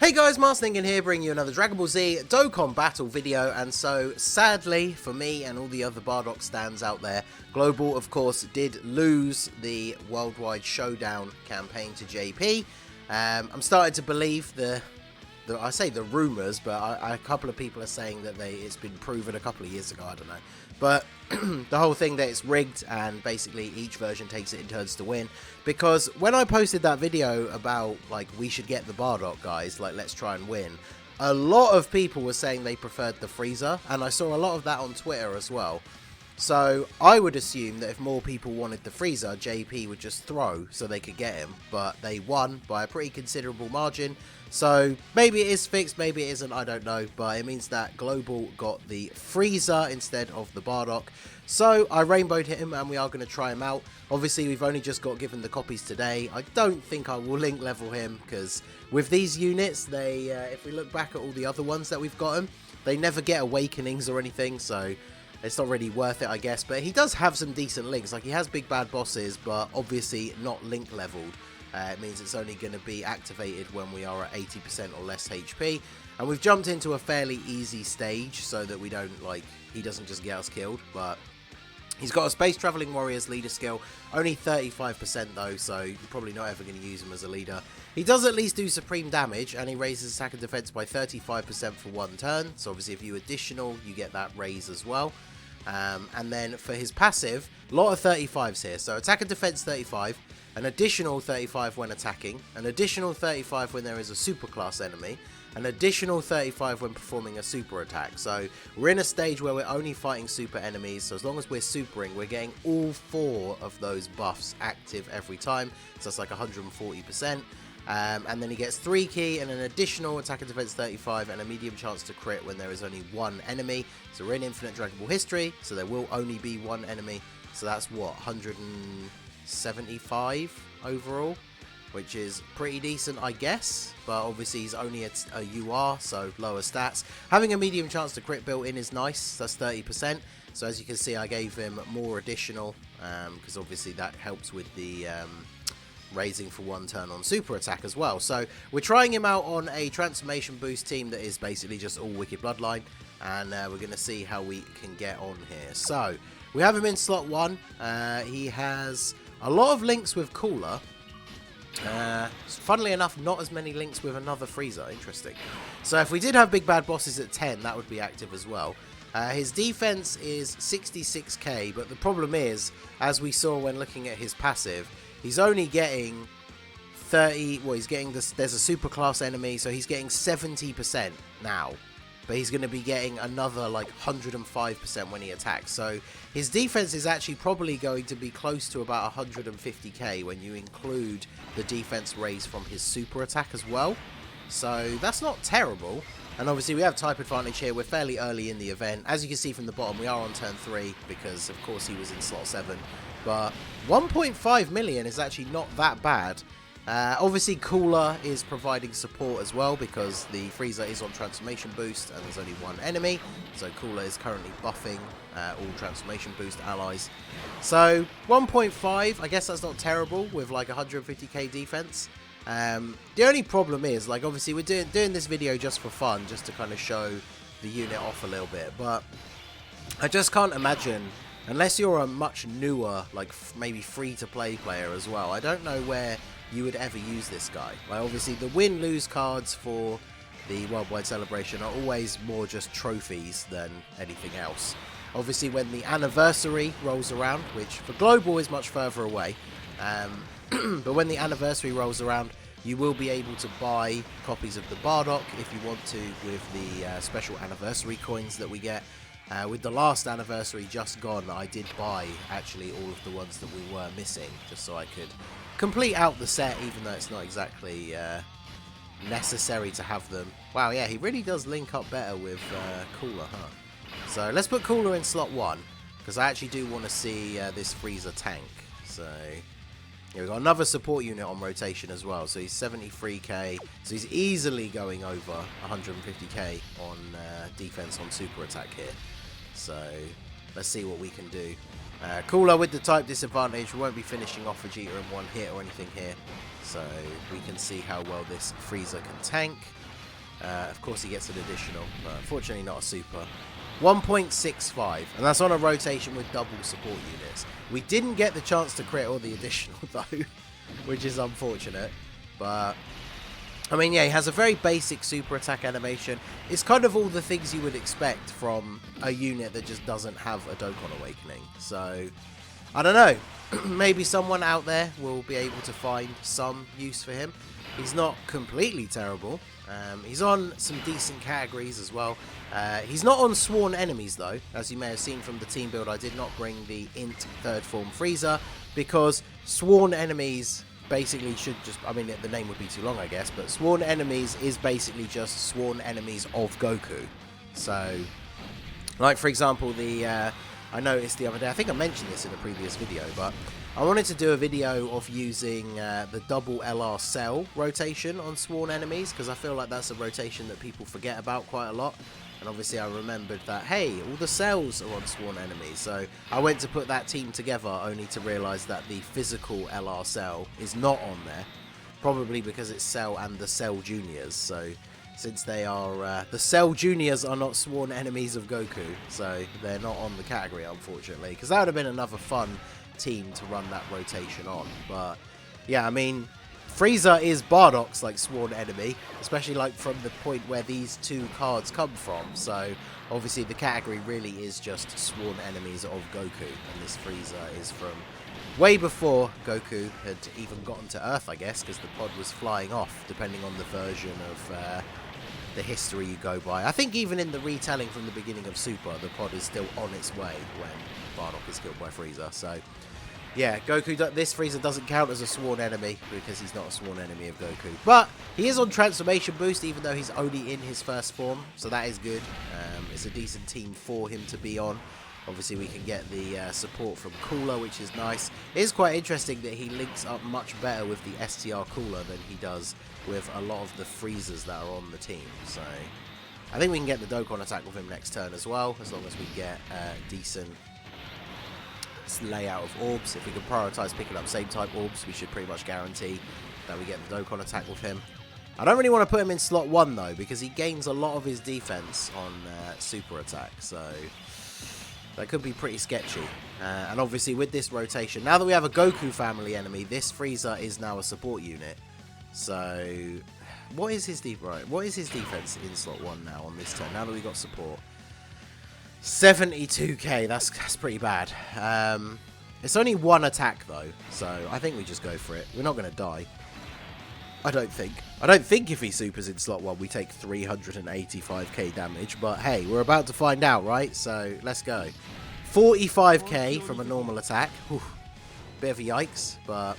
Hey guys, Marsningan here, bringing you another Dragon Ball Z Dokkan battle video, and so sadly for me and all the other Bardock stands out there, Global of course did lose the worldwide showdown campaign to JP. I'm starting to believe I say the rumours, but a couple of people are saying that it's been proven a couple of years ago, I don't know. But the whole thing that it's rigged and basically each version takes it in turns to win. Because when I posted that video about, like, we should get the Bardock guys, like, let's try and win, a lot of people were saying they preferred the Frieza, and I saw a lot of that on Twitter as well. So I would assume that if more people wanted the Frieza, JP would just throw so they could get him. But they won by a pretty considerable margin. So maybe it is fixed, maybe it isn't, I don't know. But it means that Global got the Frieza instead of the Bardock. So I rainbowed him and we are going to try him out. Obviously we've only just got given the copies today. I don't think I will link level him because with these units, if we look back at all the other ones that we've got him, they never get awakenings or anything. So it's not really worth it, I guess. But he does have some decent links. Like, he has big bad bosses, but obviously not link leveled. It means it's only going to be activated when we are at 80% or less HP. And we've jumped into a fairly easy stage so that we don't, like, he doesn't just get us killed. But he's got a Space Traveling Warrior's leader skill. Only 35% though, so you're probably not ever going to use him as a leader. He does at least do supreme damage, and he raises attack and defense by 35% for one turn. So obviously if you additional, you get that raise as well. And then for his passive, a lot of 35s here. So attack and defense 35, an additional 35 when attacking, an additional 35 when there is a superclass enemy, an additional 35 when performing a super attack. So we're in a stage where we're only fighting super enemies, so as long as we're supering, we're getting all 4 of those buffs active every time, so that's like 140%. And then he gets 3 key and an additional attack and defense 35 and a medium chance to crit when there is only one enemy. So we're in Infinite Dragon Ball history, so there will only be one enemy. So that's what, 175 overall, which is pretty decent, I guess. But obviously he's only a UR, so lower stats. Having a medium chance to crit built in is nice. That's 30%. So as you can see, I gave him more additional because obviously that helps with the raising for one turn on super attack as well. So we're trying him out on a transformation boost team that is basically just all Wicked Bloodline, and we're going to see how we can get on here. So we have him in slot 1. He has a lot of links with Cooler. Funnily enough, not as many links with another Frieza. Interesting. So if we did have big bad bosses at 10, that would be active as well. His defense is 66k, but the problem is, as we saw when looking at his passive, he's only getting 30, well, he's getting this, there's a super class enemy, so he's getting 70% now. But he's going to be getting another, like, 105% when he attacks. So his defense is actually probably going to be close to about 150k when you include the defense raise from his super attack as well. So that's not terrible. And obviously we have type advantage here. We're fairly early in the event. As you can see from the bottom, we are on turn 3 because, of course, he was in slot 7. But 1.5 million is actually not that bad. Obviously, Cooler is providing support as well because the Frieza is on transformation boost and there's only one enemy. So Cooler is currently buffing all transformation boost allies. So 1.5, I guess that's not terrible with like 150k defense. The only problem is, like, obviously we're doing this video just for fun, just to kind of show the unit off a little bit. But I just can't imagine, unless you're a much newer, like maybe free-to-play player as well, I don't know where you would ever use this guy. Like, obviously the win-lose cards for the Worldwide Celebration are always more just trophies than anything else. Obviously when the anniversary rolls around, which for Global is much further away, but when the anniversary rolls around, you will be able to buy copies of the Bardock if you want to with the special anniversary coins that we get. With the last anniversary just gone, I did buy actually all of the ones that we were missing, just so I could complete out the set, even though it's not exactly necessary to have them. Wow, yeah, he really does link up better with Cooler, huh? So let's put Cooler in slot 1, because I actually do want to see this Frieza tank. So yeah, we've got another support unit on rotation as well, so he's 73k, so he's easily going over 150k on defense on super attack here. So let's see what we can do. Cooler with the type disadvantage. We won't be finishing off Vegeta in one hit or anything here, so we can see how well this Frieza can tank. Of course he gets an additional, but unfortunately not a super. 1.65, and that's on a rotation with double support units. We didn't get the chance to crit all the additional though, which is unfortunate. But I mean, yeah, he has a very basic super attack animation. It's kind of all the things you would expect from a unit that just doesn't have a Dokkan Awakening. So I don't know. Maybe someone out there will be able to find some use for him. He's not completely terrible. He's on some decent categories as well. He's not on Sworn Enemies though. As you may have seen from the team build, I did not bring the INT third form Frieza because Sworn Enemies basically should just, I mean the name would be too long I guess, but Sworn Enemies is basically just Sworn Enemies of Goku. So, like for example, I noticed the other day, I think I mentioned this in a previous video, but I wanted to do a video of using the double LR Cell rotation on Sworn Enemies, because I feel like that's a rotation that people forget about quite a lot. And obviously I remembered that, hey, all the cells are on Sworn Enemies. So I went to put that team together only to realise that the physical LR Cell is not on there. Probably because it's Cell and the Cell Juniors. So since they are, the Cell Juniors are not Sworn Enemies of Goku. So they're not on the category, unfortunately. Because that would have been another fun team to run that rotation on. But yeah, I mean, Frieza is Bardock's like Sworn Enemy, especially like from the point where these two cards come from. So obviously the category really is just Sworn Enemies of Goku, and this Frieza is from way before Goku had even gotten to Earth, I guess, because the pod was flying off, depending on the version of the history you go by. I think even in the retelling from the beginning of Super, the pod is still on its way when Bardock is killed by Frieza. So yeah, Goku, this Frieza doesn't count as a Sworn Enemy because he's not a Sworn Enemy of Goku. But he is on Transformation Boost even though he's only in his first form, so that is good. It's a decent team for him to be on. Obviously we can get the support from Cooler, which is nice. It is quite interesting that he links up much better with the STR Cooler than he does with a lot of the Friezas that are on the team. So I think we can get the Dokkan attack with him next turn as well, as long as we get decent layout of orbs. If we can prioritize picking up same type orbs, we should pretty much guarantee that we get the Dokkan attack with him. I don't really want to put him in slot 1 though, because he gains a lot of his defense on super attack, so that could be pretty sketchy. And obviously with this rotation, now that we have a Goku family enemy, this Frieza is now a support unit. So what is his defense in slot 1 now on this turn, now that we got support? 72k, that's pretty bad. It's only one attack though, so I think we just go for it. We're not going to die. I don't think if he supers in slot 1 we take 385k damage, but hey, we're about to find out, right? So let's go. 45k from a normal attack. Whew. Bit of a yikes, but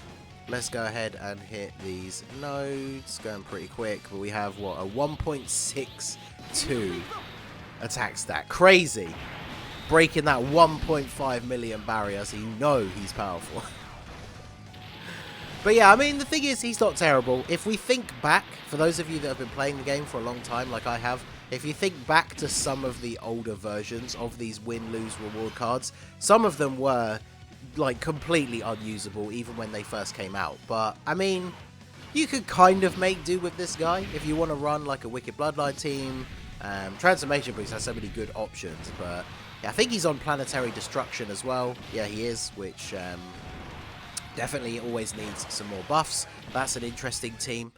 let's go ahead and hit these nodes. Going pretty quick, but we have what, a 1.62 attack stat. Crazy. Breaking that 1.5 million barrier, so you know he's powerful. But yeah, I mean, the thing is, he's not terrible. If we think back, for those of you that have been playing the game for a long time, like I have, if you think back to some of the older versions of these win-lose reward cards, some of them were, like, completely unusable, even when they first came out. But, I mean, you could kind of make do with this guy if you want to run, like, a Wicked Bloodline team. Transformation Boost has so many good options, but yeah, I think he's on Planetary Destruction as well. Yeah, he is, which definitely always needs some more buffs. That's an interesting team.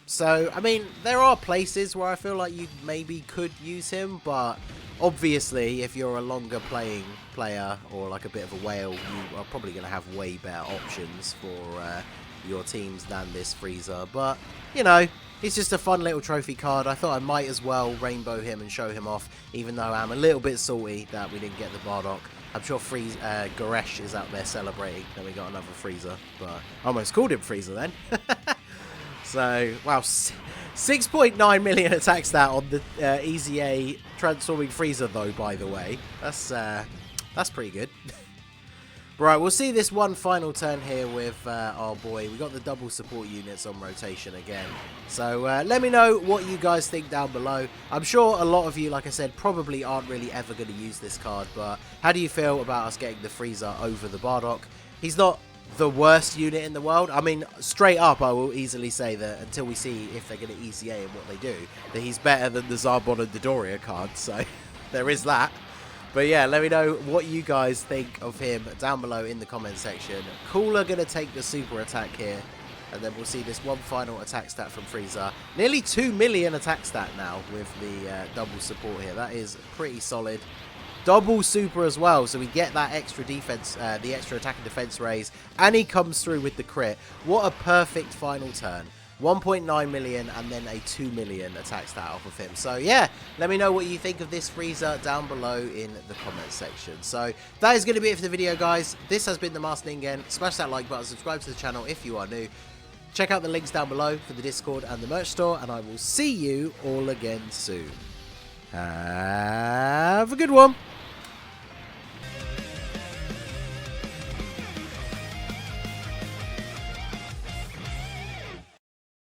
So, I mean, there are places where I feel like you maybe could use him, but obviously, if you're a longer playing player or like a bit of a whale, you are probably going to have way better options for your teams than this Frieza. But, you know, he's just a fun little trophy card. I thought I might as well rainbow him and show him off, even though I'm a little bit salty that we didn't get the Bardock. I'm sure Goresh is out there celebrating that we got another Frieza, but I almost called him Frieza then. So, wow, 6.9 million attack stat on the EZA transforming Frieza though, by the way. That's pretty good. Right, we'll see this one final turn here with our boy. We got the double support units on rotation again. So let me know what you guys think down below. I'm sure a lot of you, like I said, probably aren't really ever going to use this card. But how do you feel about us getting the Frieza over the Bardock? He's not the worst unit in the world. I mean, straight up, I will easily say that until we see if they're going to ECA and what they do, that he's better than the Zarbon and Dodoria cards. So there is that. But yeah, let me know what you guys think of him down below in the comment section. Cooler going to take the super attack here. And then we'll see this one final attack stat from Frieza. Nearly 2 million attack stat now with the double support here. That is pretty solid. Double super as well, so we get that extra defense, the extra attack and defense raise. And he comes through with the crit. What a perfect final turn. 1.9 million and then a 2 million attack stat off of him. So yeah, let me know what you think of this Frieza down below in the comments section. So that is going to be it for the video, guys. This has been the Masked Ningen. Smash that like button, subscribe to the channel if you are new. Check out the links down below for the Discord and the merch store, and I will see you all again soon. Have a good one.